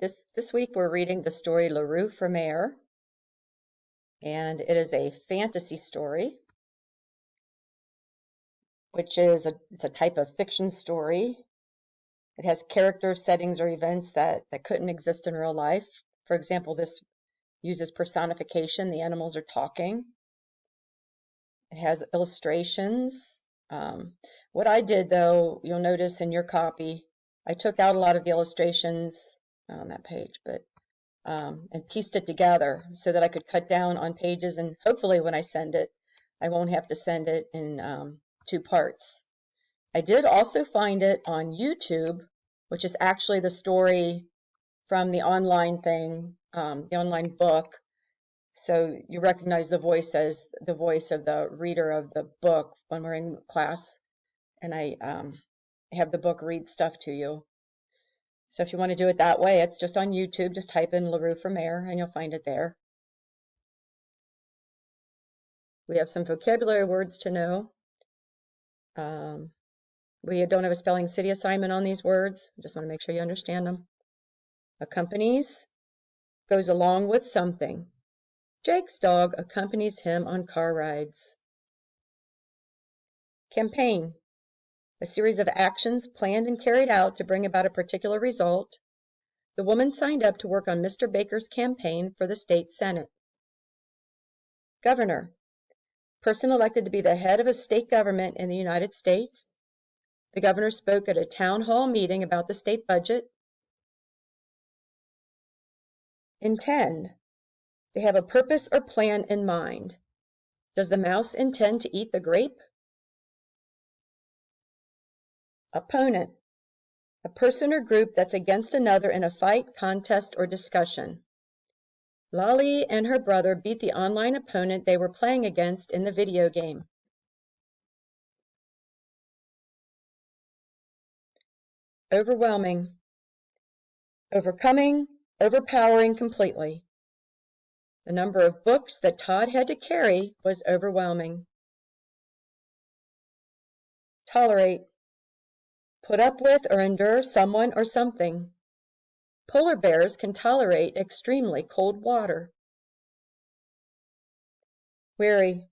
This week we're reading the story La Rue Fermère, and it is a fantasy story, which is it's a type of fiction story. It has characters, settings, or events that couldn't exist in real life. For example, this uses personification. The animals are talking. It has illustrations. What I did, though, you'll notice in your copy, I took out a lot of the illustrations on that page, but and pieced it together so that I could cut down on pages, and hopefully when I send it, I won't have to send it in 2 parts. I did also find it on YouTube, which is actually the story from the online thing, the online book. So you recognize the voice as the voice of the reader of the book when we're in class, and I have the book read stuff to you. So if you want to do it that way, it's just on YouTube. Just type in La Rue Fermère and you'll find it there. We have some vocabulary words to know. We don't have a spelling city assignment on these words. Just want to make sure you understand them. Accompanies, goes along with something. Jake's dog accompanies him on car rides. Campaign, a series of actions planned and carried out to bring about a particular result. The woman signed up to work on Mr. Baker's campaign for the state senate. Governor, person elected to be the head of a state government in the United States. The governor spoke at a town hall meeting about the state budget. Intend, they have a purpose or plan in mind. Does the mouse intend to eat the grape? Opponent, a person or group that's against another in a fight, contest, or discussion. Lolly and her brother beat the online opponent they were playing against in the video game. Overwhelming, overcoming, overpowering completely. The number of books that Todd had to carry was overwhelming. Tolerate, put up with or endure someone or something. Polar bears can tolerate extremely cold water. Weary,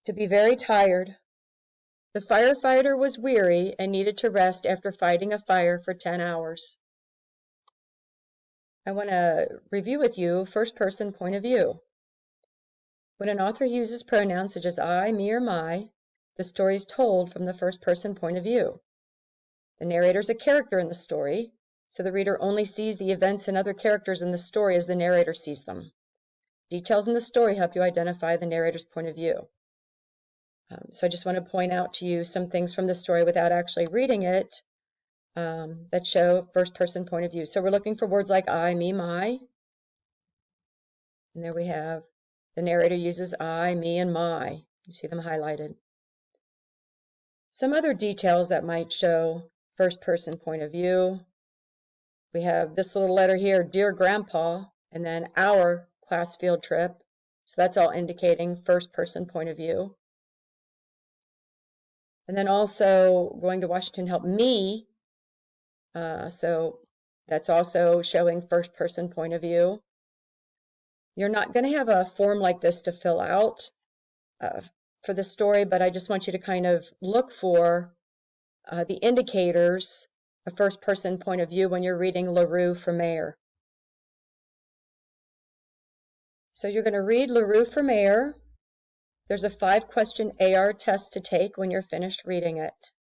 to be very tired. The firefighter was weary and needed to rest after fighting a fire for 10 hours. I want to review with you first-person point of view. When an author uses pronouns such as I, me, or my, the story is told from the first-person point of view. The narrator is a character in the story, so the reader only sees the events and other characters in the story as the narrator sees them. Details in the story help you identify the narrator's point of view. So I just want to point out to you some things from the story without actually reading it that show first-person point of view. So we're looking for words like I, me, my. And there we have the narrator uses I, me, and my. You see them highlighted. Some other details that might show first-person point of view. We have this little letter here, Dear Grandpa, and then our class field trip. So that's all indicating first-person point of view. And then also going to Washington helped me. So that's also showing first-person point of view. You're not going to have a form like this to fill out for the story, but I just want you to kind of look for the indicators of first-person point of view when you're reading La Rue Fermère. So you're going to read La Rue Fermère. There's a 5-question AR test to take when you're finished reading it.